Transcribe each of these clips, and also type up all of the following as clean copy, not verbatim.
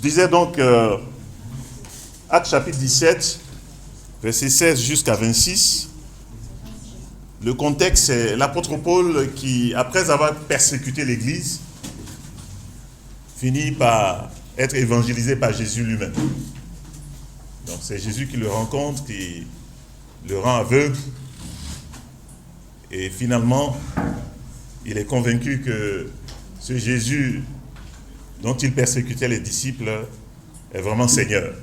disais donc, Actes chapitre 17, verset 16 jusqu'à 26. Le contexte, c'est l'apôtre Paul qui, après avoir persécuté l'Église, finit par être évangélisé par Jésus lui-même. Donc c'est Jésus qui le rencontre, qui le rend aveugle. Et finalement, il est convaincu que ce Jésus dont il persécutait les disciples est vraiment Seigneur.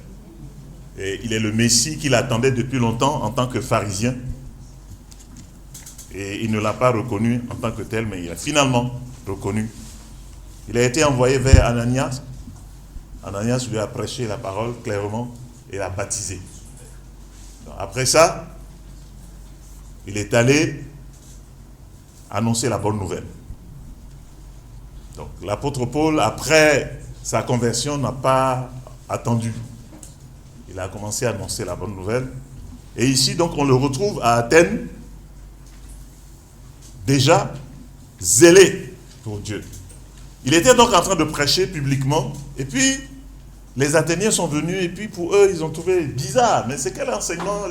Et il est le Messie qu'il attendait depuis longtemps en tant que pharisien. Et il ne l'a pas reconnu en tant que tel, mais il a finalement reconnu. Il a été envoyé vers Ananias. Ananias lui a prêché la parole clairement et l'a baptisé. Donc, après ça, il est allé annoncer la bonne nouvelle. Donc l'apôtre Paul, après sa conversion, n'a pas attendu. Il a commencé à annoncer la bonne nouvelle. Et ici, donc, on le retrouve à Athènes, déjà zélé pour Dieu. Il était donc en train de prêcher publiquement, et puis les Athéniens sont venus, et puis pour eux, ils ont trouvé bizarre. Mais c'est quel enseignement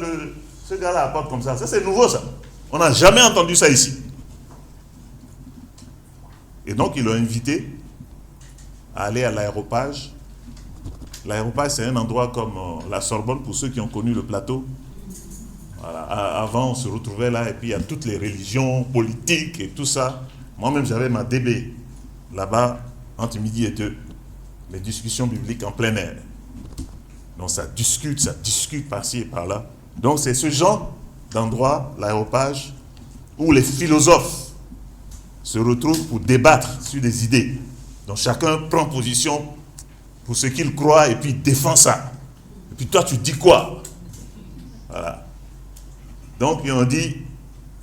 ce gars-là apporte comme ça? Ça, c'est nouveau, ça. On n'a jamais entendu ça ici. Et donc, ils l'ont invité à aller à l'aéropage. L'aéropage, c'est un endroit comme la Sorbonne, pour ceux qui ont connu le plateau. Voilà. Avant, on se retrouvait là, et puis il y a toutes les religions politiques et tout ça. Moi-même, j'avais ma DB là-bas, entre midi et 2. Les discussions bibliques en plein air. Donc, ça discute par-ci et par-là. Donc, c'est ce genre d'endroit, l'aéropage, où les philosophes se retrouvent pour débattre sur des idées. Donc, chacun prend position pour ce qu'il croit et puis défend ça. Et puis toi, tu dis quoi? Voilà. Donc, ils ont dit, il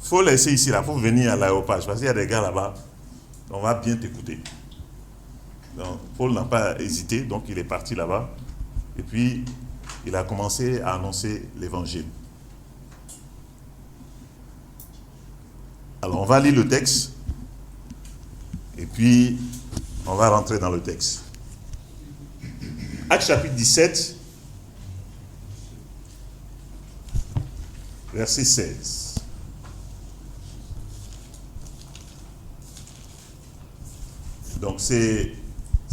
faut laisser ici, il faut venir à l'aéropage, parce qu'il y a des gars là-bas, on va bien t'écouter. Donc, Paul n'a pas hésité, donc il est parti là-bas, et puis il a commencé à annoncer l'évangile. Alors, on va lire le texte, et puis on va rentrer dans le texte. Actes chapitre 17, verset 16. Donc c'est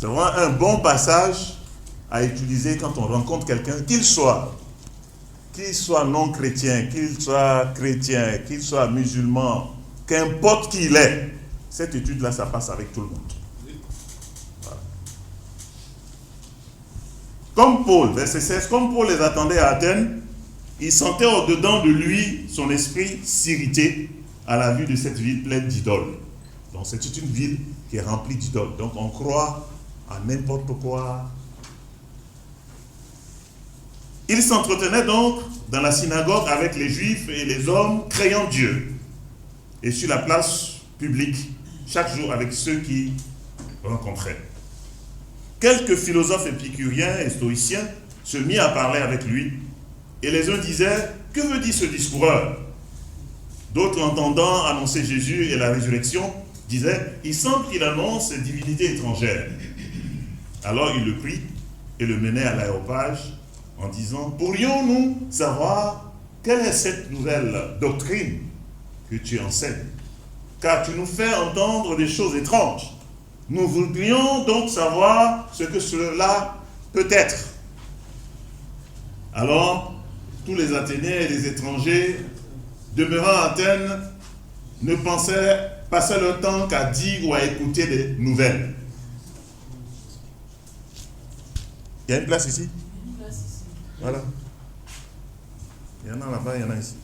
vraiment un bon passage à utiliser quand on rencontre quelqu'un, qu'il soit non chrétien, qu'il soit chrétien, qu'il soit musulman, qu'importe qui il est. Cette étude-là, ça passe avec tout le monde. Comme Paul, verset 16, comme Paul les attendait à Athènes, il sentait au-dedans de lui son esprit s'irriter à la vue de cette ville pleine d'idoles. Donc c'est une ville qui est remplie d'idoles. Donc on croit à n'importe quoi. Il s'entretenait donc dans la synagogue avec les Juifs et les hommes craignant Dieu. Et sur la place publique, chaque jour avec ceux qui rencontraient. Quelques philosophes épicuriens et stoïciens se mirent à parler avec lui, et les uns disaient, que veut dire ce discoureur? D'autres, entendant annoncer Jésus et la résurrection, disaient, il semble qu'il annonce une divinité étrangère. Alors il le prit et le menait à l'aéropage en disant, pourrions-nous savoir quelle est cette nouvelle doctrine que tu enseignes? Car tu nous fais entendre des choses étranges. Nous voudrions donc savoir ce que cela peut être. Alors, tous les Athéniens et les étrangers demeurant à Athènes ne passaient leur temps qu'à dire ou à écouter des nouvelles. Il y a une place ici? Une place ici. Voilà. Il y en a là-bas, il y en a ici.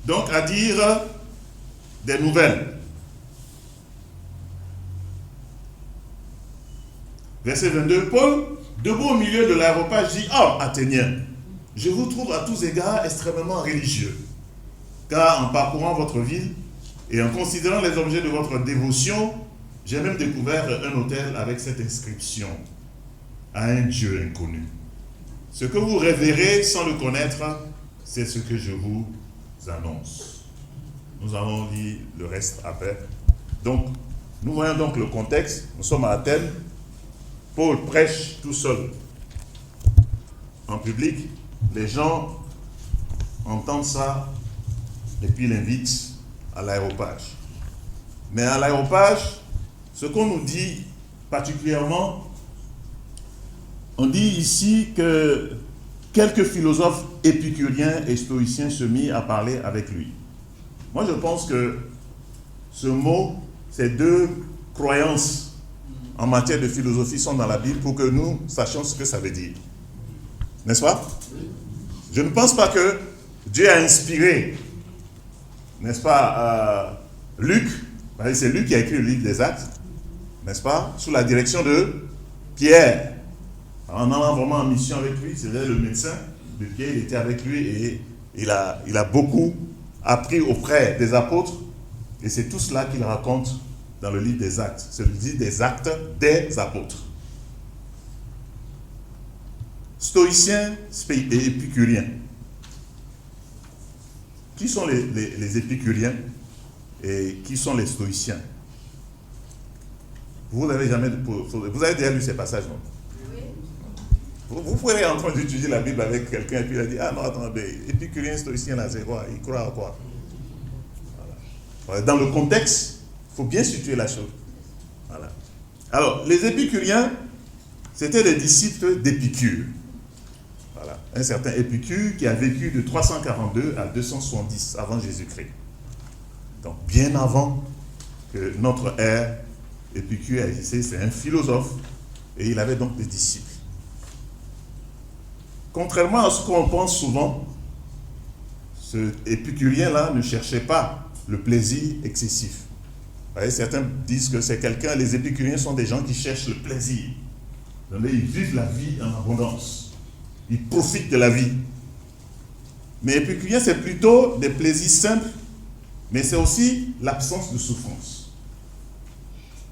Donc, à dire des nouvelles. Verset 22, Paul, debout au milieu de l'aéropage, dit, oh, Athéniens, je vous trouve à tous égards extrêmement religieux, car en parcourant votre ville et en considérant les objets de votre dévotion, j'ai même découvert un autel avec cette inscription, à un Dieu inconnu. Ce que vous révérez sans le connaître, c'est ce que je vous annonce. Nous allons lire le reste après. Donc, Nous voyons donc le contexte. Nous sommes à Athènes. Paul prêche tout seul en public. Les gens entendent ça et puis l'invitent à l'aéropage. Mais à l'aéropage, ce qu'on nous dit particulièrement, on dit ici que quelques philosophes épicuriens et stoïciens se mirent à parler avec lui. Moi, je pense que ce mot, ces deux croyances en matière de philosophie sont dans la Bible pour que nous sachions ce que ça veut dire. N'est-ce pas? Je ne pense pas que Dieu a inspiré, n'est-ce pas, Luc, c'est Luc qui a écrit le livre des Actes, n'est-ce pas, sous la direction de Pierre. En allant vraiment en mission avec lui, c'était le médecin de Pierre, il était avec lui et il a beaucoup appris auprès des apôtres. Et c'est tout cela qu'il raconte dans le livre des Actes. C'est le livre des Actes des apôtres. Stoïciens et épicuriens. Qui sont les épicuriens et qui sont les stoïciens? Vous avez déjà lu ces passages, non? Vous pourrez en train d'étudier la Bible avec quelqu'un et puis il a dit, ah non, attendez, épicurien, stoïcien, là, c'est quoi? Il croit à quoi? Voilà. Dans le contexte, il faut bien situer la chose. Voilà. Alors, les épicuriens, c'était des disciples d'Épicure. Voilà. Un certain Épicure qui a vécu de 342 à 270 avant Jésus-Christ. Donc, bien avant que notre ère, Épicure a existé, c'est un philosophe et il avait donc des disciples. Contrairement à ce qu'on pense souvent, ce épicurien-là ne cherchait pas le plaisir excessif. Vous voyez, certains disent que c'est quelqu'un, les épicuriens sont des gens qui cherchent le plaisir. Donc, ils vivent la vie en abondance. Ils profitent de la vie. Mais épicurien, c'est plutôt des plaisirs simples, mais c'est aussi l'absence de souffrance.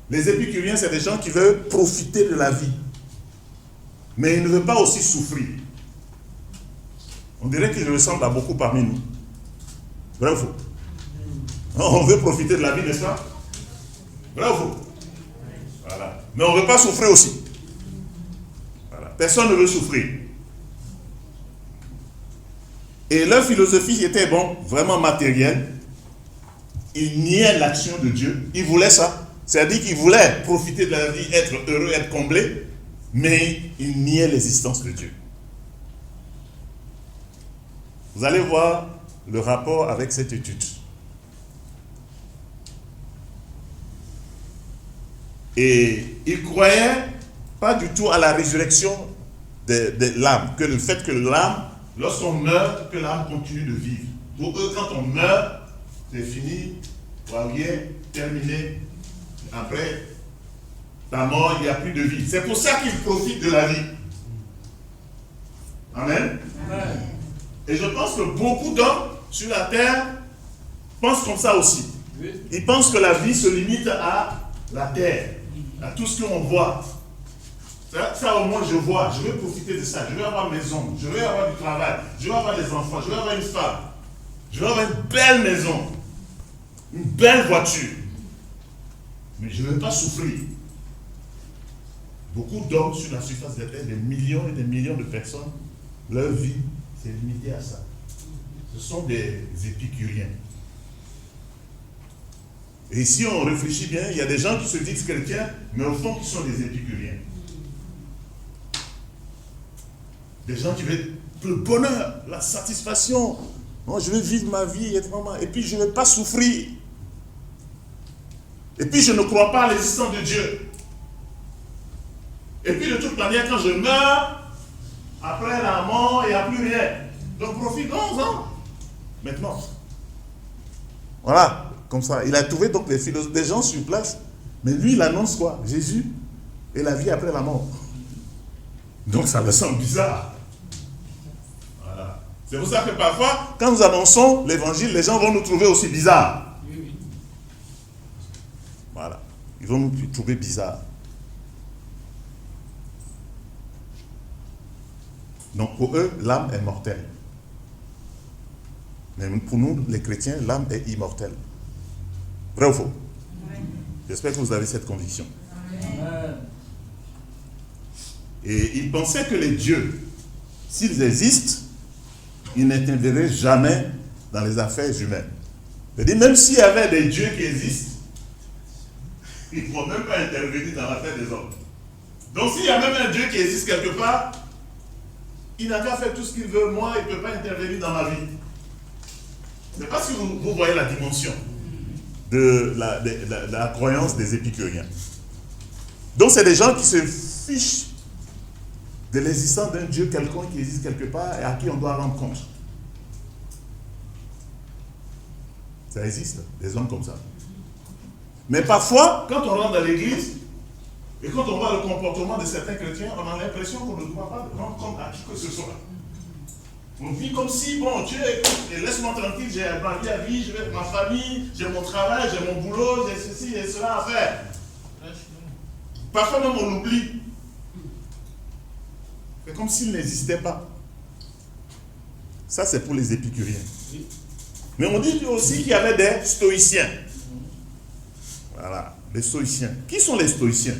Les épicuriens, c'est des gens qui veulent profiter de la vie, mais ils ne veulent pas aussi souffrir. On dirait qu'ils ressemblent à beaucoup parmi nous. Vrai ou faux? On veut profiter de la vie, n'est-ce pas? Vrai ou faux? Voilà. Mais on ne veut pas souffrir aussi. Voilà. Personne ne veut souffrir. Et leur philosophie était, vraiment matérielle. Ils niaient l'action de Dieu. Ils voulaient ça. C'est-à-dire qu'ils voulaient profiter de la vie, être heureux, être comblés, mais ils niaient l'existence de Dieu. Vous allez voir le rapport avec cette étude. Et ils croyaient pas du tout à la résurrection de l'âme, que le fait que l'âme, lorsqu'on meurt, que l'âme continue de vivre. Pour eux, quand on meurt, c'est fini, rien, terminé. Après la mort, il n'y a plus de vie. C'est pour ça qu'ils profitent de la vie. Amen. Amen. Et je pense que beaucoup d'hommes sur la terre pensent comme ça aussi. Ils pensent que la vie se limite à la terre, à tout ce qu'on voit. Ça au moins je vois, je veux profiter de ça, je veux avoir maison, je veux avoir du travail, je veux avoir des enfants, je veux avoir une femme, je veux avoir une belle maison, une belle voiture. Mais je ne veux pas souffrir. Beaucoup d'hommes sur la surface de la terre, des millions et des millions de personnes, leur vie c'est limité à ça. Ce sont des épicuriens. Et si on réfléchit bien, il y a des gens qui se disent chrétiens, mais au fond qui sont des épicuriens. Des gens qui veulent le bonheur, la satisfaction. Non, je veux vivre ma vie, et puis je ne veux pas souffrir. Et puis je ne crois pas à l'existence de Dieu. Et puis de toute manière, quand je meurs, après la mort, il n'y a plus rien. Donc profitons-en. Maintenant. Voilà, comme ça. Il a trouvé donc des philosophes, des gens sur place. Mais lui, il annonce quoi? Jésus et la vie après la mort. Donc ça me semble bizarre. Voilà. C'est pour ça que parfois, quand nous annonçons l'évangile, les gens vont nous trouver aussi bizarres. Voilà. Ils vont nous trouver bizarres. Donc pour eux, l'âme est mortelle. Mais pour nous, les chrétiens, l'âme est immortelle. Vrai ou faux? Oui. J'espère que vous avez cette conviction. Amen. Et ils pensaient que les dieux, s'ils existent, ils n'interviendraient jamais dans les affaires humaines. C'est-à-dire, même s'il y avait des dieux qui existent, ils ne vont même pas intervenir dans l'affaire des hommes. Donc s'il y a même un Dieu qui existe quelque part, il n'a qu'à faire tout ce qu'il veut. Moi, il ne peut pas intervenir dans ma vie. Je ne sais pas si vous voyez la dimension de la croyance des épicuriens. Donc c'est des gens qui se fichent de l'existence d'un Dieu quelconque qui existe quelque part et à qui on doit rendre compte. Ça existe, des hommes comme ça. Mais parfois, quand on rentre dans l'église, et quand on voit le comportement de certains chrétiens, on a l'impression qu'on ne doit pas rendre compte à qui que ce soit. On vit comme si, bon, Dieu, écoute, laisse-moi tranquille, j'ai ma vie à vivre, je vais avec ma famille, j'ai mon travail, j'ai mon boulot, j'ai ceci et cela à faire. Parfois même on l'oublie. C'est comme s'il n'existait pas. Ça, c'est pour les épicuriens. Mais on dit aussi qu'il y avait des stoïciens. Voilà, les stoïciens. Qui sont les stoïciens?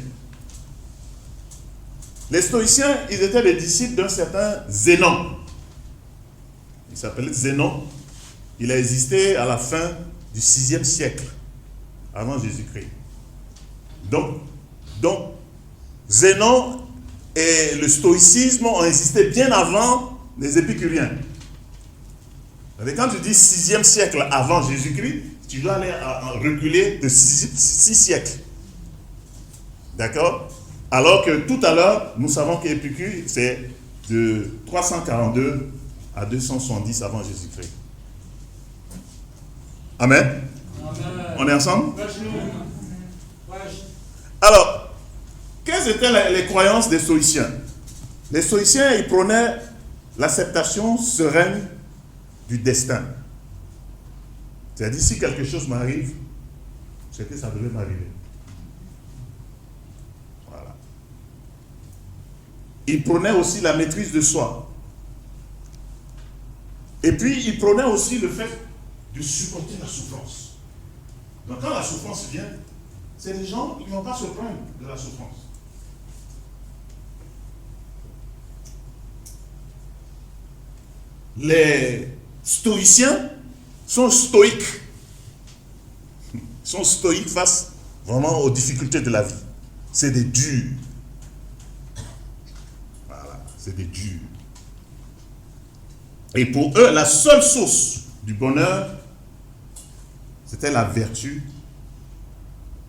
Les stoïciens, ils étaient des disciples d'un certain Zénon. Il s'appelait Zénon. Il a existé à la fin du 6e siècle, avant Jésus-Christ. Donc, Zénon et le stoïcisme ont existé bien avant les épicuriens. Et quand tu dis 6e siècle avant Jésus-Christ, tu dois aller reculer de 6 siècles. D'accord? Alors que tout à l'heure, nous savons qu'Épicure, c'est de 342 à 270 avant Jésus-Christ. Amen? Amen. On est ensemble? Alors, quelles étaient les croyances des stoïciens? Les stoïciens, ils prônaient l'acceptation sereine du destin. C'est-à-dire, si quelque chose m'arrive, c'est que ça devait m'arriver. Voilà. Ils prônaient aussi la maîtrise de soi. Et puis, ils prônaient aussi le fait de supporter la souffrance. Donc, quand la souffrance vient, c'est les gens qui ne vont pas se plaindre de la souffrance. Les stoïciens sont stoïques. Ils sont stoïques face vraiment aux difficultés de la vie. C'est des durs. Voilà, c'est des durs. Et pour eux, la seule source du bonheur, c'était la vertu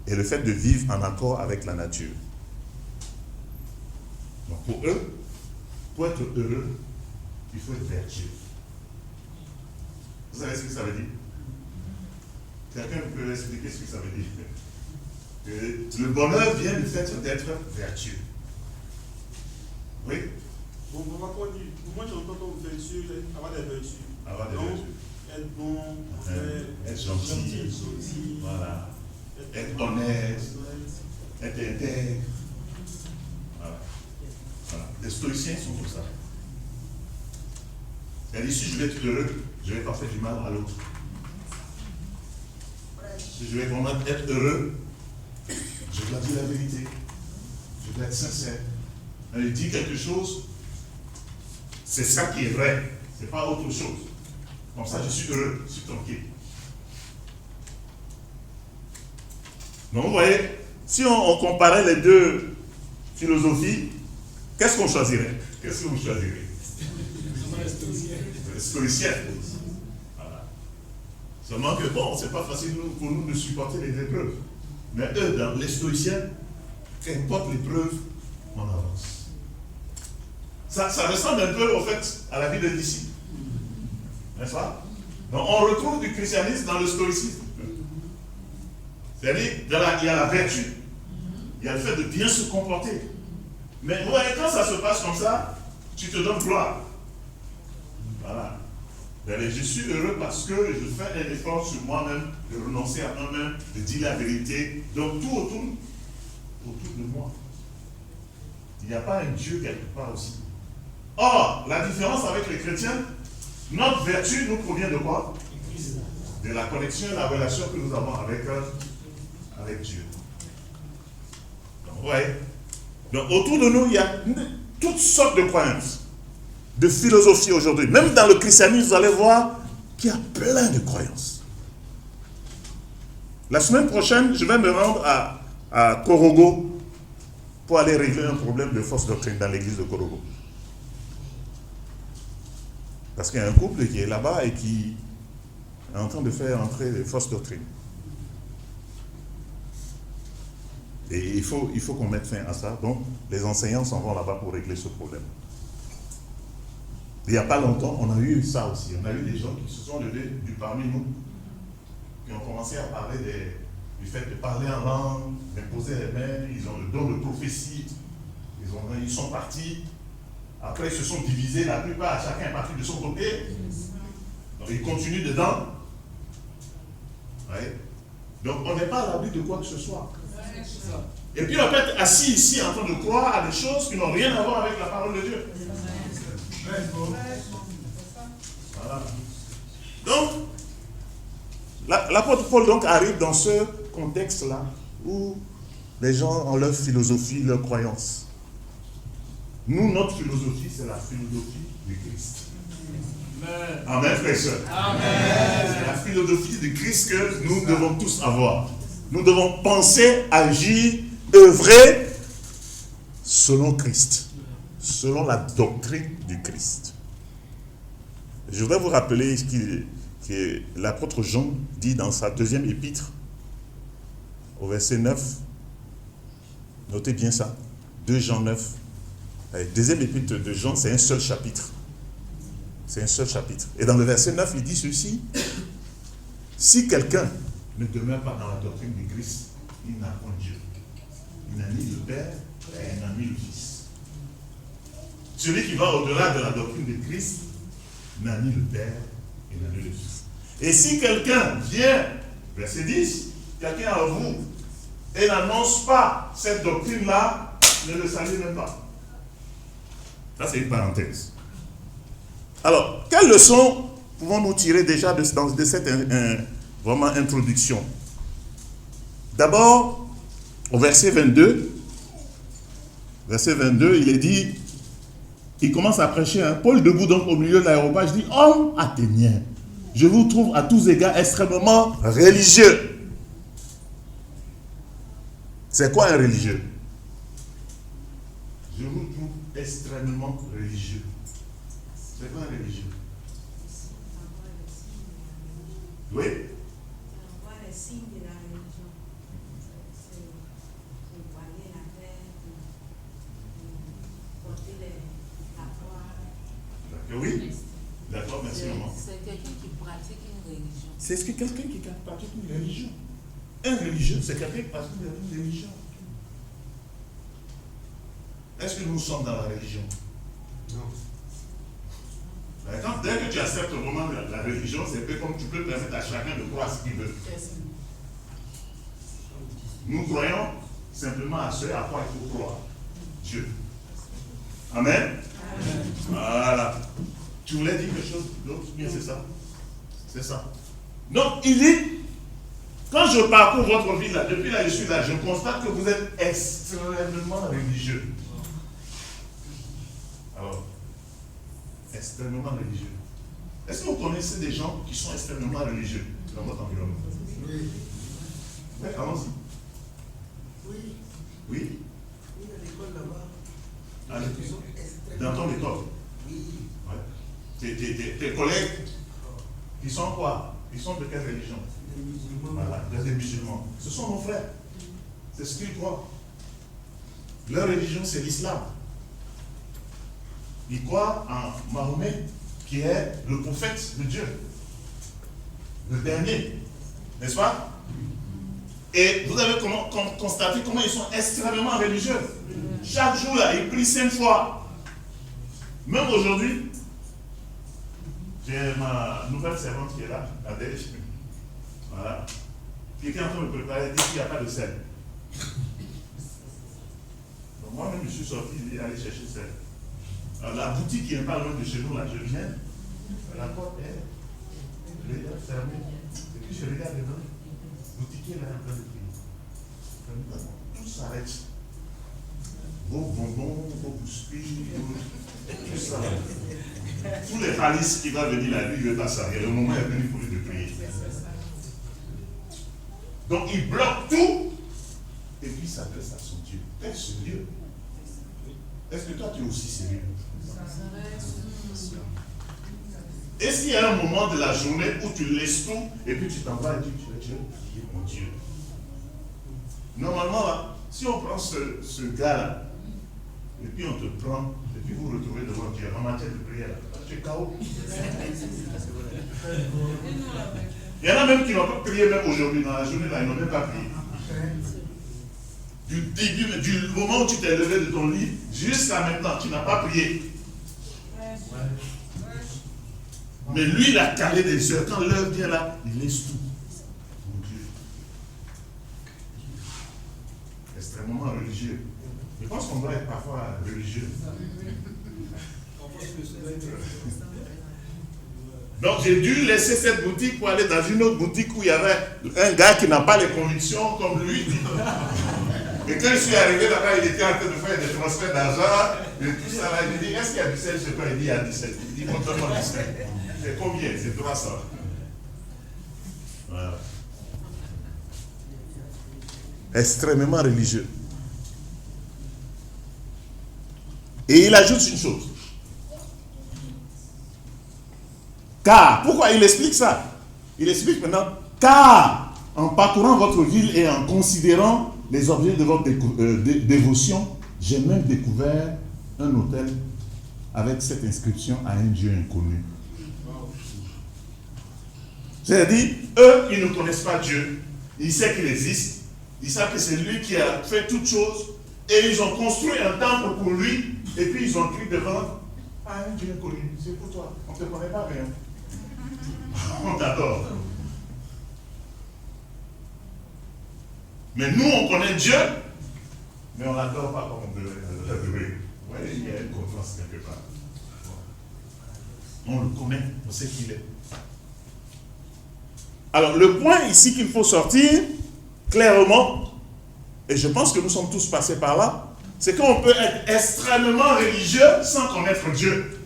et le fait de vivre en accord avec la nature. Donc pour eux, pour être heureux, il faut être vertueux. Vous savez ce que ça veut dire? Quelqu'un peut expliquer ce que ça veut dire? Que le bonheur vient du fait d'être vertueux. Oui? Bon, pour moi, j'entends comme vertu, avoir des vertus. Avoir des vertus. Être bon, être gentil, voilà. Être honnête, être intègre. Voilà. Voilà. Les stoïciens sont comme ça. C'est-à-dire, si je vais être heureux, je ne vais pas faire du mal à l'autre. Si je vais vraiment être heureux, je dois dire la vérité. Je dois être sincère. Il dit quelque chose, c'est ça qui est vrai, c'est pas autre chose. Comme ça, je suis heureux, je suis tranquille. Donc, vous voyez, si on comparait les deux philosophies, qu'est-ce qu'on choisirait? Qu'est-ce que vous choisirez? Les stoïciens. Voilà. Seulement que bon, c'est pas facile pour nous de supporter les épreuves. Mais eux, dans les stoïciens, qu'importe l'épreuve, on avance. Ça ressemble un peu, au fait, à la vie des disciples. N'est-ce pas? Donc, on retrouve du christianisme dans le stoïcisme. C'est-à-dire, il y a la vertu, il y a le fait de bien se comporter. Mais ouais, quand ça se passe comme ça, tu te donnes gloire. Voilà. Je suis heureux parce que je fais un effort sur moi-même, de renoncer à moi-même, de dire la vérité. Donc tout autour de moi. Il n'y a pas un Dieu quelque part aussi. Or, la différence avec les chrétiens, notre vertu nous provient de quoi? De la connexion et la relation que nous avons avec Dieu. Ouais. Donc autour de nous, il y a toutes sortes de croyances, de philosophies aujourd'hui. Même dans le christianisme, vous allez voir qu'il y a plein de croyances. La semaine prochaine, je vais me rendre à Korogo pour aller régler un problème de fausse doctrine dans l'église de Korogo. Parce qu'il y a un couple qui est là-bas et qui est en train de faire entrer des fausses doctrines. Et il faut qu'on mette fin à ça. Donc, les enseignants s'en vont là-bas pour régler ce problème. Il n'y a pas longtemps, on a eu ça aussi. On a eu des gens qui se sont levés parmi nous, qui ont commencé à parler du fait de parler en langue, d'imposer les mains. Ils ont le don de prophétie. Ils sont partis. Après, ils se sont divisés. La plupart, chacun est parti de son côté. Donc, ils continuent dedans. Ouais. Donc, on n'est pas à l'abri de quoi que ce soit. Et puis on peut être assis ici en train de croire à des choses qui n'ont rien à voir avec la parole de Dieu. Voilà. Donc, l'apôtre Paul donc arrive dans ce contexte-là où les gens ont leur philosophie, leur croyance. Nous, notre philosophie, c'est la philosophie du Christ. Amen, frères et sœurs. C'est la philosophie du Christ que nous devons tous avoir. Nous devons penser, agir, œuvrer selon Christ, selon la doctrine du Christ. Je voudrais vous rappeler ce que l'apôtre Jean dit dans sa deuxième épître, au verset 9. Notez bien ça, 2 Jean 9. La deuxième épître de Jean, c'est un seul chapitre. C'est un seul chapitre. Et dans le verset 9, il dit ceci: si quelqu'un ne demeure pas dans la doctrine du Christ, il n'a point Dieu. Il n'a ni le Père et il n'a ni le Fils. Celui qui va au-delà de la doctrine du Christ n'a ni le Père et n'a ni le Fils. Et si quelqu'un vient, verset 10, quelqu'un à vous et n'annonce pas cette doctrine-là, ne le salue même pas. Ça, c'est une parenthèse. Alors, quelles leçons pouvons-nous tirer déjà de cette vraiment introduction? D'abord, au verset 22, il est dit, il commence à prêcher, Paul debout donc au milieu de l'aéropage, dit: homme athénien, je vous trouve à tous égards extrêmement religieux. C'est quoi un religieux? Je vous trouve extrêmement religieux. C'est quoi un religieux? Oui? On voit les signes de la religion. C'est voiler la tête, porter la croix. Oui? D'accord, merci maman. C'est quelqu'un qui pratique une religion. C'est ce que quelqu'un qui pratique une religion. Un religieux, c'est quelqu'un qui pratique une religion. Est-ce que nous sommes dans la religion? Non. Dès que tu acceptes vraiment la religion, c'est peu comme tu peux permettre à chacun de croire ce qu'il veut. Nous croyons simplement à ce à quoi il faut croire. Dieu. Amen. Amen. Voilà. Tu voulais dire quelque chose d'autre? Bien, c'est ça. C'est ça. Donc, il dit, quand je parcours votre vie là, depuis là, je suis là, je constate que vous êtes extrêmement religieux. Alors, extrêmement religieux. Est-ce que vous connaissez des gens qui sont extrêmement religieux dans votre environnement? Oui. Oui, allons-y. Oui. Oui? Oui, à l'école là-bas. À l'école? Ils sont extrêmement- Dans ton école? Oui. Ouais. Tes collègues, ils sont quoi? Ils sont de quelle religion? Les musulmans. Voilà, des musulmans. Ce sont nos frères. C'est ce qu'ils croient. Leur religion, c'est l'islam. Ils croient en Mahomet, qui est le prophète de Dieu. Le dernier. N'est-ce pas? Et vous avez constaté comment ils sont extrêmement religieux. Chaque jour, là, ils prient 5 fois. Même aujourd'hui, j'ai ma nouvelle servante qui est là, Nadège. Voilà. Qui était en train de me préparer, elle dit qu'il n'y a pas de sel. Donc moi-même, je suis sorti, je vais aller chercher sel. Alors, la boutique qui n'est pas loin de chez nous, là, je viens. La porte est fermée. Et puis je regarde dedans. Le boutiquier là est en train de prier. Tout s'arrête. vos bonbons, vos biscuits, tout ça. Tous les palices qui va venir là, lui, il ne veut pas ça. Et le moment est venu pour lui de prier. Donc il bloque tout et puis il s'adresse à son Dieu. T'es sérieux? Est-ce que toi tu es aussi sérieux? Est-ce qu'il y a un moment de la journée où tu laisses tout et puis tu t'en vas et tu dis, je vais prier mon Dieu? Normalement, là, si on prend ce gars-là, et puis on te prend, et puis vous vous retrouvez devant Dieu en matière de prière, tu es KO. Il y en a même qui n'ont pas prié même aujourd'hui, dans la journée, là, ils n'ont même pas prié. Du début, du moment où tu t'es levé de ton lit, jusqu'à maintenant, tu n'as pas prié. Mais lui, il a calé des heures. Quand l'heure vient là, il laisse tout. Mon Dieu. Extrêmement religieux. Je pense qu'on doit être parfois religieux. Donc j'ai dû laisser cette boutique pour aller dans une autre boutique où il y avait un gars qui n'a pas les convictions comme lui. Et quand je suis arrivé là-bas, il était en train de faire des transferts d'argent et tout ça là. Il dit, est-ce qu'il y a 17? Je sais pas, il dit, il y a 17. Il dit, montre-moi 17. C'est combien? C'est 300. Voilà. Extrêmement religieux. Et il ajoute une chose. Car, pourquoi il explique ça? Il explique maintenant, car en parcourant votre ville et en considérant les objets de votre dévotion, j'ai même découvert un hôtel avec cette inscription à un Dieu inconnu. C'est-à-dire, eux, ils ne connaissent pas Dieu. Ils savent qu'il existe. Ils savent que c'est lui qui a fait toutes choses. Et ils ont construit un temple pour lui. Et puis ils ont cru devant un Dieu inconnu. C'est pour toi. On ne te connaît pas rien. On t'adore. Mais nous, on connaît Dieu, mais on ne l'adore pas comme on devrait l'adorer. Vous voyez, il y a une confiance quelque part. On le connaît, on sait qui il est. Alors, le point ici qu'il faut sortir, clairement, et je pense que nous sommes tous passés par là, c'est qu'on peut être extrêmement religieux sans connaître Dieu.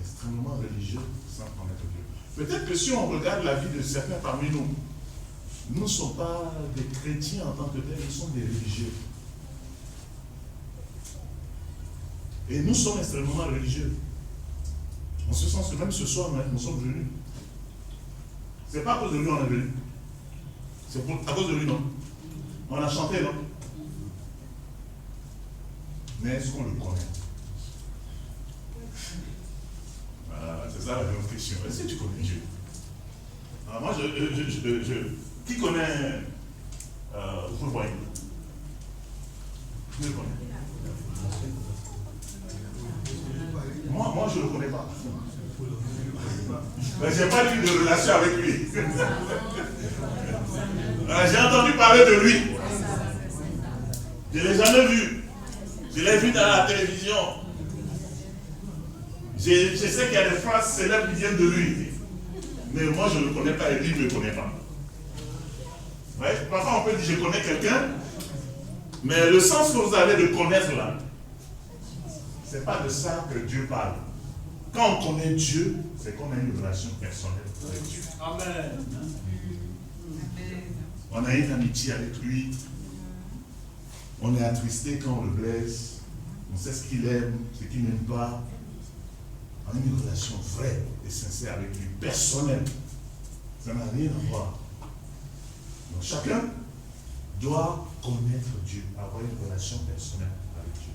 Extrêmement religieux sans connaître Dieu. Peut-être que si on regarde la vie de certains parmi nous, nous ne sommes pas des chrétiens en tant que tels, nous sommes des religieux. Et nous sommes extrêmement religieux. En ce sens que même ce soir, nous sommes venus. Ce n'est pas à cause de lui qu'on est venu. C'est à cause de lui, non? On a chanté, non? Mais est-ce qu'on le connaît? Voilà, c'est ça la grande question. Est-ce que tu connais Dieu? Alors moi, qui connaît Fulbright? Qui le connaît? Moi, je ne le connais pas. Mais je n'ai pas eu de relation avec lui. J'ai entendu parler de lui. Je ne l'ai jamais vu. Je l'ai vu dans la télévision. Je sais qu'il y a des phrases célèbres qui viennent de lui. Mais moi, je ne le connais pas et lui ne le connaît pas. Ouais, parfois, on peut dire je connais quelqu'un, mais le sens que vous avez de connaître là, ce n'est pas de ça que Dieu parle. Quand on connaît Dieu, c'est qu'on a une relation personnelle avec Dieu. Amen. On a une amitié avec lui. On est attristé quand on le blesse. On sait ce qu'il aime, ce qu'il n'aime pas. On a une relation vraie et sincère avec lui, personnelle. Ça n'a rien à voir. Donc chacun doit connaître Dieu, avoir une relation personnelle avec Dieu.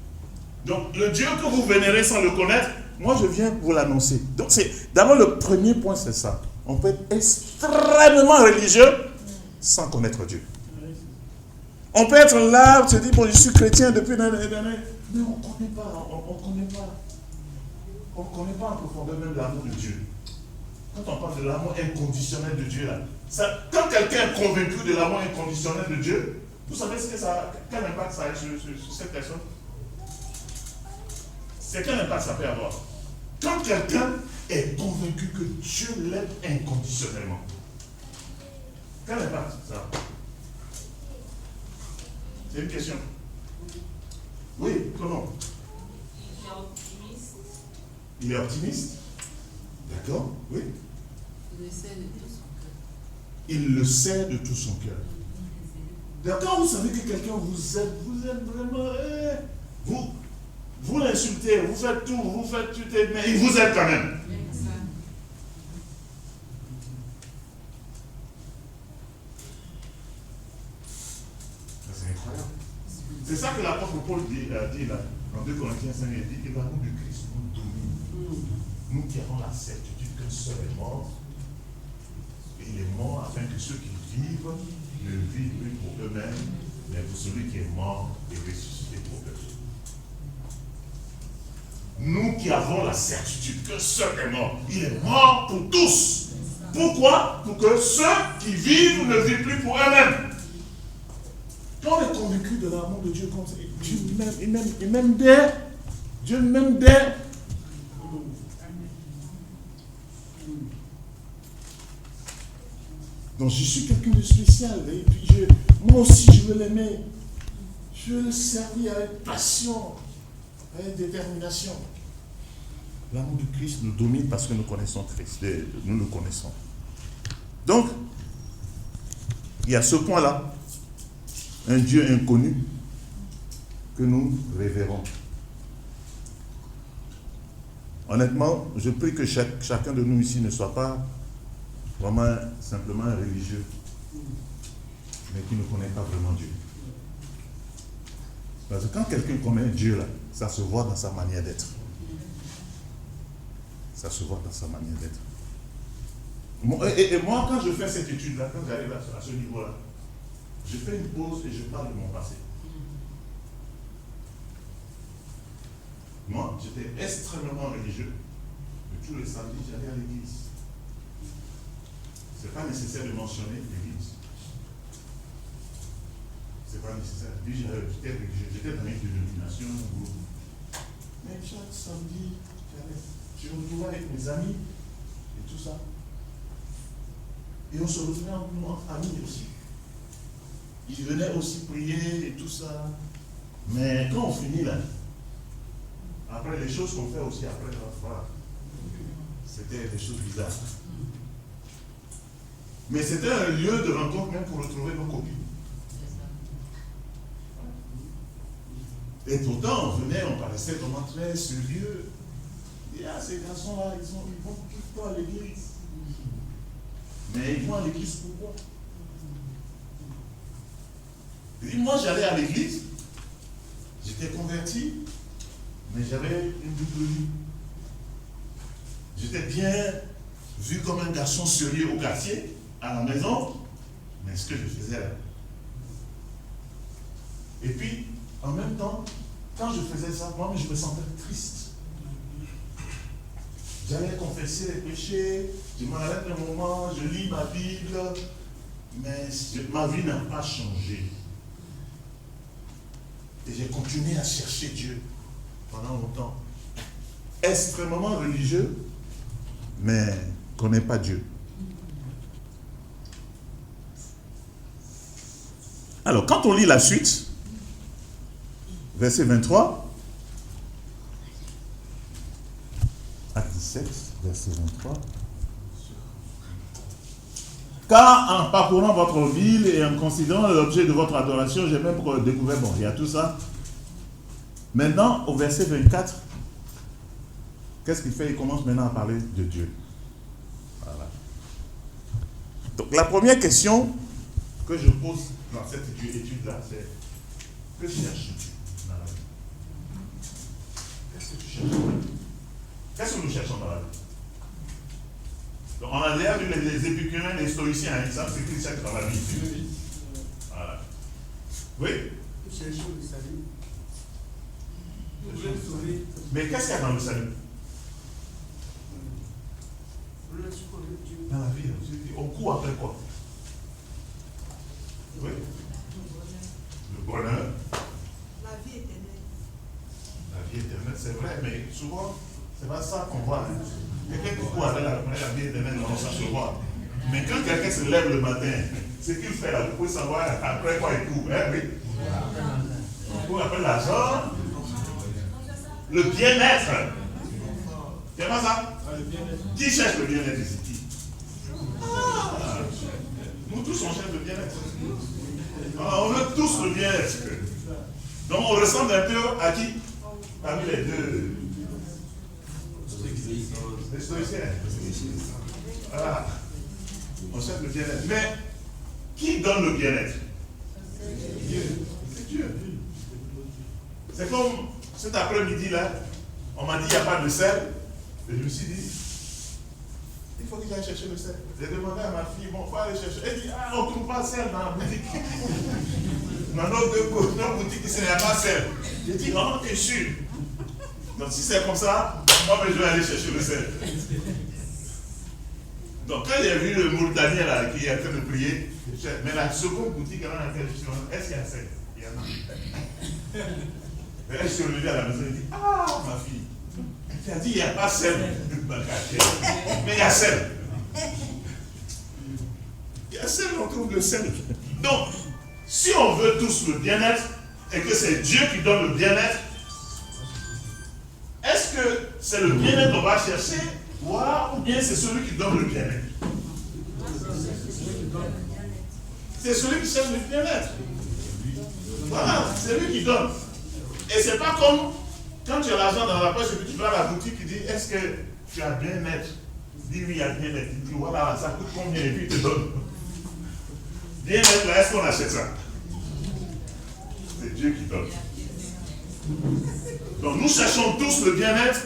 Donc le Dieu que vous vénérez sans le connaître, moi je viens vous l'annoncer. Donc c'est d'abord le premier point, c'est ça. On peut être extrêmement religieux sans connaître Dieu. On peut être là, se dire, bon, je suis chrétien depuis des années. Mais on ne connaît pas, on ne connaît pas. On ne connaît pas en profondeur même l'amour de Dieu. Quand on parle de l'amour inconditionnel de Dieu, là, quand quelqu'un est convaincu de l'amour inconditionnel de Dieu, vous savez quel impact ça a sur cette personne? C'est quel impact ça peut avoir? Quand quelqu'un est convaincu que Dieu l'aime inconditionnellement, Quel impact ça a? C'est une question. Oui, comment? Il est optimiste. Il est optimiste. D'accord, oui. Il essaie de tout son cœur. Il le sait de tout son cœur. D'accord, vous savez que quelqu'un vous aime vraiment. Vous l'insultez, vous faites tout, mais il vous aime quand même. C'est incroyable. C'est ça que l'apôtre Paul dit là, dans 2 Corinthiens 5, il dit que l'amour du Christ nous domine. Nous qui avons la certitude qu'un seul est mort, et il est mort afin que ceux qui vivent ne vivent plus pour eux-mêmes, mais pour celui qui est mort et ressuscité pour eux. Nous qui avons la certitude qu'un seul est mort, il est mort pour tous. Pourquoi? Pour que ceux qui vivent ne vivent plus pour eux-mêmes. Quand on est convaincu de l'amour de Dieu comme ça, Dieu m'aime dès. Dieu m'aime dès. Donc je suis quelqu'un de spécial. Et puis moi aussi je veux l'aimer. Je veux le servir avec passion, avec détermination. L'amour de Christ nous domine parce que nous connaissons Christ. Nous le connaissons. Donc, il y a ce point-là. Un Dieu inconnu que nous révérons. Honnêtement, je prie que chacun de nous ici ne soit pas vraiment simplement un religieux, mais qui ne connaît pas vraiment Dieu. Parce que quand quelqu'un connaît Dieu, là, ça se voit dans sa manière d'être. Ça se voit dans sa manière d'être. Et moi, quand je fais cette étude-là, quand j'arrive à ce niveau-là, je fais une pause et je parle de mon passé. Moi, j'étais extrêmement religieux. Et tous les samedis, j'allais à l'église. Ce n'est pas nécessaire de mentionner l'église. Ce n'est pas nécessaire. J'étais religieux, j'étais dans une dénomination, un groupe. Mais chaque samedi, je me retrouvais avec mes amis et tout ça. Et on se retrouvait entre amis aussi. Ils venaient aussi prier et tout ça. Mais quand on finit là, après les choses qu'on fait aussi après notre foi, c'était des choses bizarres. Mais c'était un lieu de rencontre même pour retrouver nos copines. Et pourtant, on venait, on paraissait vraiment très sérieux. Et ces garçons-là, ils vont tout le temps à l'église. Mais ils vont à l'église pourquoi? Et moi, j'allais à l'église, j'étais converti, mais j'avais une double vie. J'étais bien vu comme un garçon sérieux au quartier, à la maison, mais ce que je faisais là. Et puis, en même temps, quand je faisais ça, moi, je me sentais triste. J'allais confesser les péchés, je m'arrête un moment, je lis ma Bible, mais ma vie n'a pas changé. Et j'ai continué à chercher Dieu pendant longtemps. Extrêmement religieux, mais ne connaît pas Dieu. Alors, quand on lit la suite, verset 23, acte 17, verset 23. Car en parcourant votre ville et en considérant l'objet de votre adoration, j'ai même découvert, bon, il y a tout ça. Maintenant, au verset 24, qu'est-ce qu'il fait? Il commence maintenant à parler de Dieu. Voilà. Donc, la première question que je pose dans cette étude-là, c'est: que cherches-tu dans la vie? Qu'est-ce que tu cherches dans la vie? Qu'est-ce que nous cherchons dans la vie? Donc, on a déjà vu les épicuriens, les stoïciens, ils savent ce qu'ils cherchent dans la vie. Voilà. Oui? Nous cherchons le salut. Mais qu'est-ce qu'il y a dans le salut? Dans la vie, on court après quoi? Oui? Le bonheur. La vie éternelle. La vie éternelle, c'est vrai, mais souvent, c'est pas ça qu'on voit. Hein. Quelqu'un qui court avec la vie éternelle, non, ça se voit. Mais quand quelqu'un se lève le matin, Ce qu'il fait là, vous pouvez savoir après quoi il court. Hein, oui. On appelle l'argent le bien-être. C'est pas ça? Qui cherche le bien-être ici? Nous tous on cherche le bien-être. On veut tous le bien-être. Donc on ressemble un peu à qui? Parmi les deux. Les stoïciens. Voilà. On cherche le bien-être. Mais qui donne le bien-être? C'est Dieu. C'est comme cet après-midi là, on m'a dit il n'y a pas de sel. Et je me suis dit, il faut que j'aille chercher le sel. J'ai demandé à ma fille, bon, il faut aller chercher. Elle dit, ah, on ne trouve pas de sel dans la boutique. Dans notre boutique, il n'y a pas de sel. J'ai dit, non, t'es sûr. Donc si c'est comme ça, moi je vais aller chercher le sel. Donc quand j'ai vu le Mauritanien là, qui est en train de prier, mais la seconde boutique dans laquelle je suis, est-ce qu'il y a sel? Il y en a. Mais elle s'est relevée à la maison et dit, ah, ma fille, tu as dit il n'y a pas sel. Mais il y a sel. Il y a sel, on trouve le sel. Donc, si on veut tous le bien-être, et que c'est Dieu qui donne le bien-être, est-ce que c'est le bien-être qu'on va chercher, ou bien c'est celui qui donne le bien-être? C'est celui qui cherche le bien-être. Voilà, c'est lui qui donne. Et c'est pas comme quand tu as l'argent dans la poche et que tu vas à la boutique et dis, est-ce que tu as bien-être? Dis oui, il y a bien-être. Il dit, voilà, ça coûte combien? Et puis il te donne. Bien-être, là, est-ce qu'on achète ça? C'est Dieu qui donne. Donc nous cherchons tous le bien-être,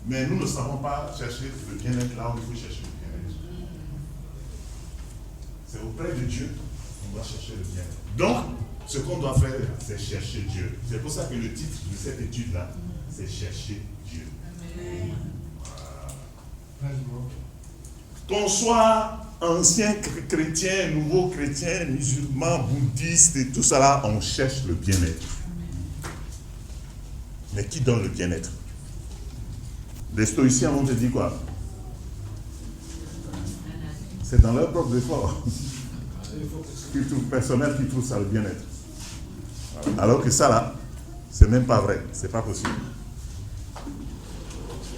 mais nous ne savons pas chercher le bien-être là où il faut chercher le bien-être. C'est auprès de Dieu qu'on doit chercher le bien-être. Donc, ce qu'on doit faire, c'est chercher Dieu. C'est pour ça que le titre de cette étude-là, c'est chercher Dieu. Voilà. Qu'on soit ancien chrétien, nouveau chrétien, musulman, bouddhiste et tout ça là, on cherche le bien-être. Mais qui donne le bien-être? Les stoïciens vont te dire quoi? C'est dans leur propre effort personnel qui trouve ça le bien-être. Alors que ça là, c'est même pas vrai, c'est pas possible.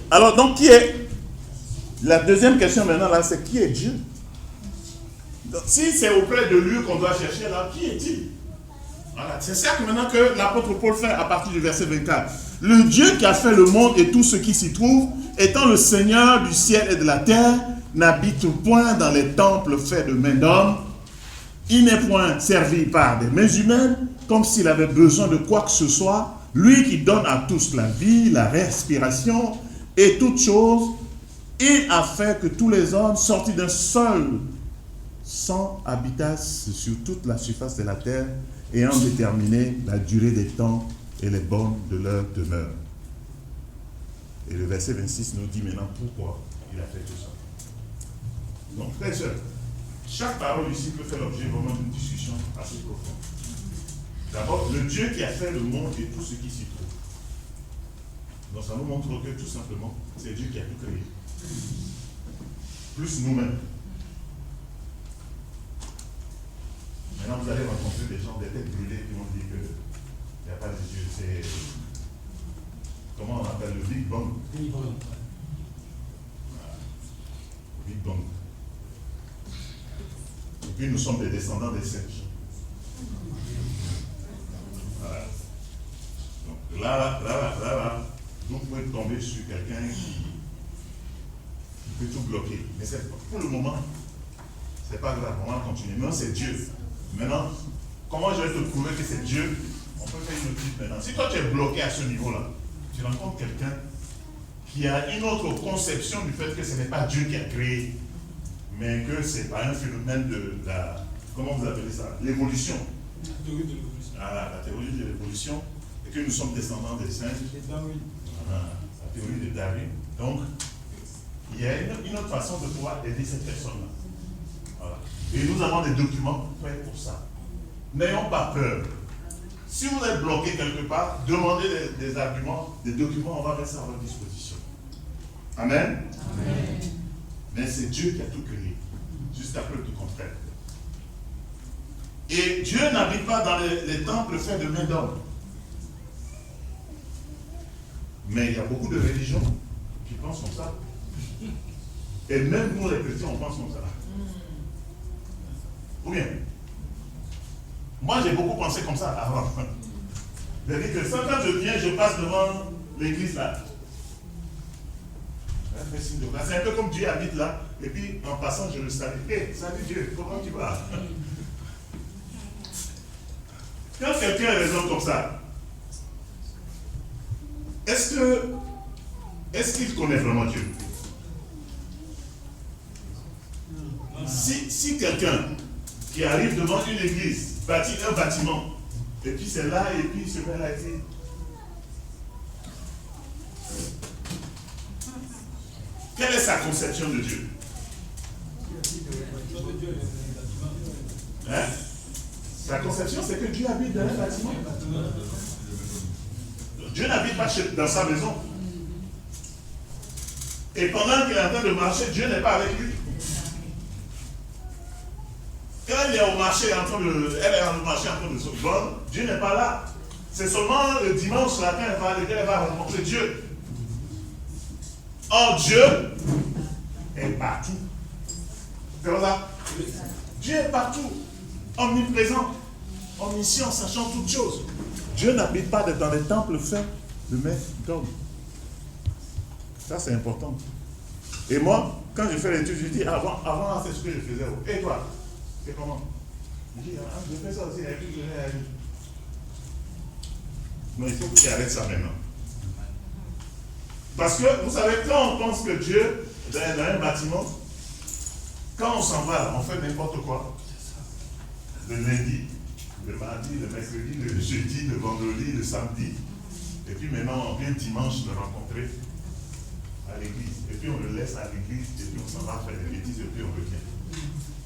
Alors donc qui est? La deuxième question maintenant là, c'est qui est Dieu? Donc, si c'est auprès de lui qu'on doit chercher là, qui est-il? Voilà, c'est ça que maintenant que l'apôtre Paul fait à partir du verset 24. Le Dieu qui a fait le monde et tout ce qui s'y trouve, étant le Seigneur du ciel et de la terre, n'habite point dans les temples faits de main d'homme. Il n'est point servi par des mains humaines, comme s'il avait besoin de quoi que ce soit. Lui qui donne à tous la vie, la respiration et toutes choses, il a fait que tous les hommes sortis d'un seul sang habitassent sur toute la surface de la terre, ayant déterminé la durée des temps et les bornes de leur demeure. Et le verset 26 nous dit maintenant pourquoi il a fait tout ça. Donc, frères et sœurs, chaque parole ici peut faire l'objet vraiment d'une discussion assez profonde. D'abord, le Dieu qui a fait le monde et tout ce qui s'y trouve. Donc ça nous montre que tout simplement, c'est Dieu qui a tout créé. Plus nous-mêmes. Maintenant, vous allez rencontrer des gens, des têtes brûlées qui vont dire qu'il n'y a pas de Dieu. C'est, comment on appelle, le Big Bang. Big Bang. Voilà. Big Bang. Et puis nous sommes des descendants des singes. Voilà. Donc là, vous pouvez tomber sur quelqu'un qui peut tout bloquer. Mais pour le moment, c'est pas grave, on va continuer. Maintenant, c'est Dieu. Maintenant, comment je vais te prouver que c'est Dieu? On peut faire une autre maintenant. Si toi tu es bloqué à ce niveau-là, tu rencontres quelqu'un qui a une autre conception du fait que ce n'est pas Dieu qui a créé, mais que c'est pas un phénomène de la, comment vous appelez ça? L'évolution. La théorie de l'évolution. Ah, la théorie de l'évolution, et que nous sommes descendants des singes. Voilà, la théorie de Darwin. Donc, il y a une autre façon de pouvoir aider cette personne-là. Voilà. Et nous avons des documents prêts pour ça. N'ayons pas peur. Si vous êtes bloqué quelque part, demandez des arguments, des documents, on va mettre ça à votre disposition. Amen. Amen. Mais c'est Dieu qui a tout créé. jusqu'à preuve du contraire. Et Dieu n'habite pas dans les temples faits de main d'homme. Mais il y a beaucoup de religions qui pensent comme ça. Et même nous les chrétiens, on pense comme ça. Ou bien, moi j'ai beaucoup pensé comme ça avant. C'est-à-dire que quand je viens, je passe devant l'église là. C'est un peu comme Dieu habite là, et puis en passant, je le salue. Hé, salut Dieu, comment tu vas? Quand quelqu'un raisonne comme ça, est-ce qu'il connaît vraiment Dieu? Si quelqu'un qui arrive devant une église, bâtit un bâtiment, et puis c'est là, et puis il se met là et dit, quelle est sa conception de Dieu? Hein? Sa conception, c'est que Dieu habite dans un bâtiment. Dieu n'habite pas dans sa maison. Et pendant qu'il est en train de marcher, Dieu n'est pas avec lui. Quand elle est au marché en train de se vendre, Dieu n'est pas là. C'est seulement le dimanche matin qu'elle va rencontrer Dieu. Or, Dieu est partout. C'est comme ça? Dieu est partout, omniprésent, omniscient, sachant toutes choses. Dieu n'habite pas dans les temples faits de main d'homme. Ça, c'est important. Et moi, quand je fais l'étude, je dis, avant c'est ce que je faisais. Et toi, c'est comment? Je dis, je fais ça aussi. Non, il faut que tu arrêtes ça maintenant. Parce que, vous savez, quand on pense que Dieu est dans un bâtiment, quand on s'en va, on fait n'importe quoi. Le lundi, le mardi, le mercredi, le jeudi, le vendredi, le samedi. Et puis maintenant, on vient dimanche le rencontrer à l'église. Et puis on le laisse à l'église, et puis on s'en va faire des bêtises, et puis on revient.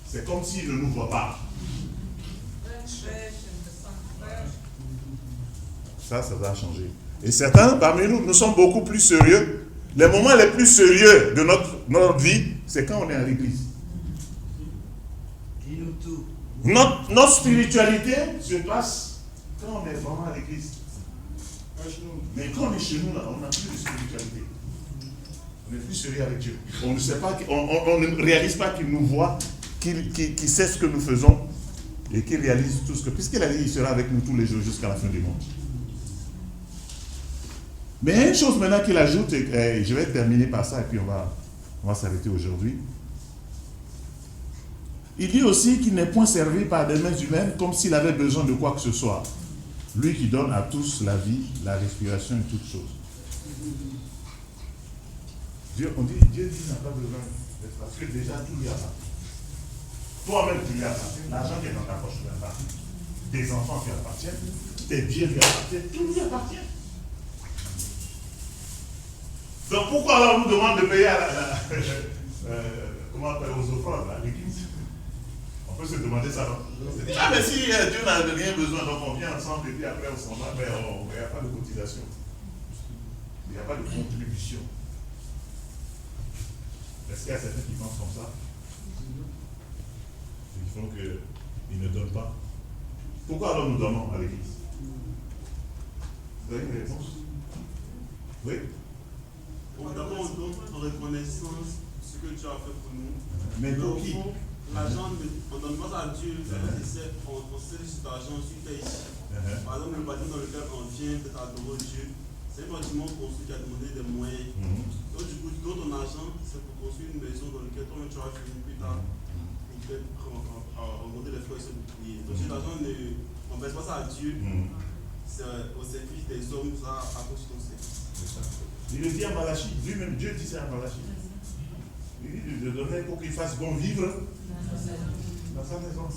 C'est comme s'il ne nous voit pas. Ça va changer. Et certains, parmi nous, nous sommes beaucoup plus sérieux. Les moments les plus sérieux de notre vie, c'est quand on est à l'église. Notre spiritualité se passe quand on est vraiment à l'église. Mais quand on est chez nous, là, on n'a plus de spiritualité. On est plus sérieux avec Dieu. On ne sait pas, on ne réalise pas qu'il nous voit, qu'il sait ce que nous faisons et qu'il réalise tout ce que... Puisqu'il a dit qu'il sera avec nous tous les jours jusqu'à la fin du monde. Mais il y a une chose maintenant qu'il ajoute, et je vais terminer par ça et puis on va s'arrêter aujourd'hui. Il dit aussi qu'il n'est point servi par des mains humaines comme s'il avait besoin de quoi que ce soit. Lui qui donne à tous la vie, la respiration et toutes choses. Dieu dit n'a pas besoin, parce que déjà tout lui appartient. Toi-même tu lui appartiens, l'argent qui est dans ta poche lui appartient, tes enfants lui appartiennent, tes biens lui appartiennent, tout lui appartient. Donc pourquoi alors on nous demande de payer comment on appelle, aux offrandes à l'église? On peut se demander ça, non? Mais si Dieu n'a rien besoin, donc on vient ensemble et puis après on s'en va, mais il n'y a pas de cotisation. Il n'y a pas de contribution. Est-ce qu'il y a certains qui pensent comme ça? Ils font qu'ils ne donnent pas. Pourquoi alors nous donnons à l'église? Vous avez une réponse? Oui? D'abord, on donne en reconnaissance ce que Dieu a fait pour nous. Mais pour qui? L'argent, on ne donne pas à Dieu, on sait cet argent ensuite est ici. Par exemple, le bâtiment dans lequel on vient peut-être adorer Dieu, c'est un bâtiment construit qui a demandé des moyens. Donc, du coup, tu donnes ton argent, c'est pour construire une maison dans laquelle toi, tu vas finir plus tard pour peut-être remonter les fleurs et se prier. Donc, cet argent, on ne baisse pas ça à Dieu, c'est au service des hommes, ça à cause de ton service. Il le dit à Malachie, lui-même Dieu dit ça à Malachie. Il dit de donner pour qu'il fasse bon vivre dans sa maison.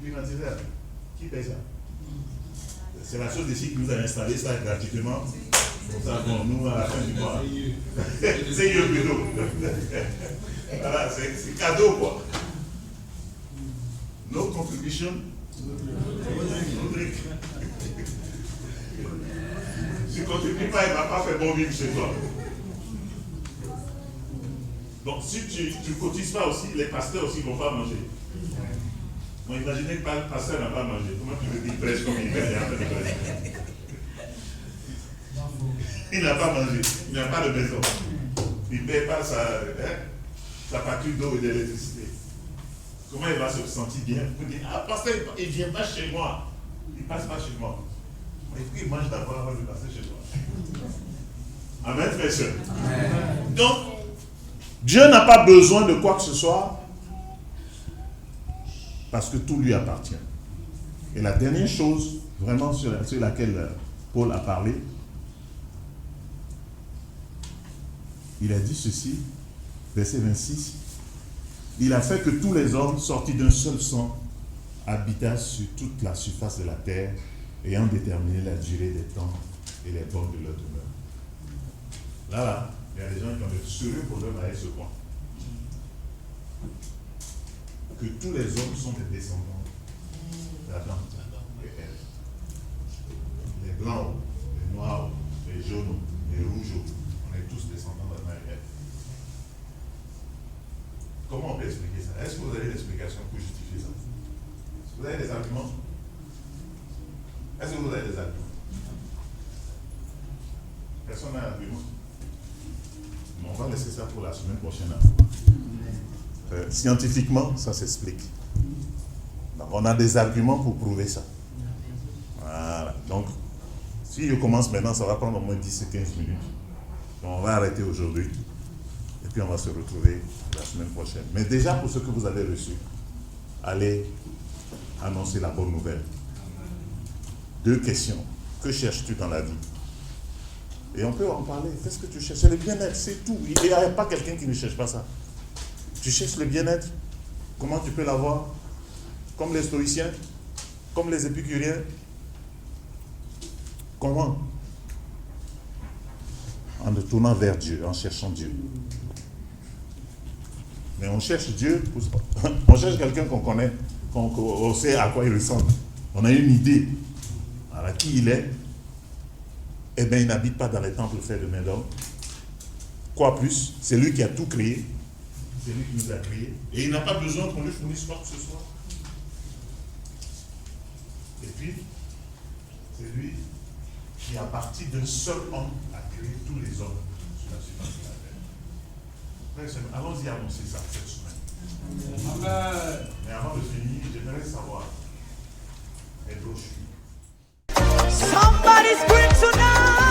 L'humanitaire, qui paye ça? C'est la chose ici qui nous a installé ça gratuitement. Comme ça, bon, nous, à la fin du mois. C'est mieux plutôt. Voilà, c'est cadeau, quoi. No contribution, no drink. Si tu ne contribues pas, il ne va pas faire bon vivre chez toi. Donc si tu ne cotises pas aussi, les pasteurs aussi ne vont pas manger. Bon, imaginez que le pasteur n'a pas mangé. Comment tu veux qu'il prêche comme il fait en fait de prêcher? Il n'a pas mangé, il n'a pas de maison. Il ne paie pas sa facture d'eau et d'électricité. Comment il va se sentir bien? Vous dites, ah, pasteur, il ne vient pas chez moi. Il ne passe pas chez moi. Il faut qu'il mange d'abord avant de passer chez toi. Amen, frère et soeur. Donc, Dieu n'a pas besoin de quoi que ce soit parce que tout lui appartient. Et la dernière chose, vraiment sur laquelle Paul a parlé, il a dit ceci, verset 26, il a fait que tous les hommes sortis d'un seul sang habitassent sur toute la surface de la terre, ayant déterminé la durée des temps et les bornes de leur demeure. Là, il y a des gens qui ont de sérieux problèmes avec ce point. Que tous les hommes sont des descendants d'Adam et Ève. Les blancs, les noirs, les jaunes, les rouges, on est tous descendants d'Adam et Ève. Comment on peut expliquer ça? Est-ce que vous avez l'explication pour justifier ça? Vous avez des arguments? Est-ce que vous avez des arguments? Personne n'a d'argument? On va laisser ça pour la semaine prochaine. Scientifiquement, ça s'explique. Donc, on a des arguments pour prouver ça. Voilà. Donc, si je commence maintenant, ça va prendre au moins 10 et 15 minutes. Donc, on va arrêter aujourd'hui. Et puis, on va se retrouver la semaine prochaine. Mais déjà, pour ce que vous avez reçu, allez annoncer la bonne nouvelle. 2 questions. Que cherches-tu dans la vie? Et on peut en parler. Qu'est-ce que tu cherches? C'est le bien-être, c'est tout. Il n'y a pas quelqu'un qui ne cherche pas ça. Tu cherches le bien-être. Comment tu peux l'avoir? Comme les stoïciens? Comme les épicuriens? Comment? En te tournant vers Dieu, en cherchant Dieu. Mais on cherche Dieu, on cherche quelqu'un qu'on connaît, qu'on sait à quoi il ressemble. On a une idée. Alors, qui il est? Eh bien, il n'habite pas dans les temples faits de main d'homme. Quoi plus? C'est lui qui a tout créé. C'est lui qui nous a créés. Et il n'a pas besoin qu'on lui fournisse quoi que ce soit. Et puis, c'est lui qui, à partir d'un seul homme, a créé tous les hommes sur la surface de la terre. Allons-y annoncer ça cette semaine. Mais avant de finir, j'aimerais savoir les brochures. Somebody's scream tonight.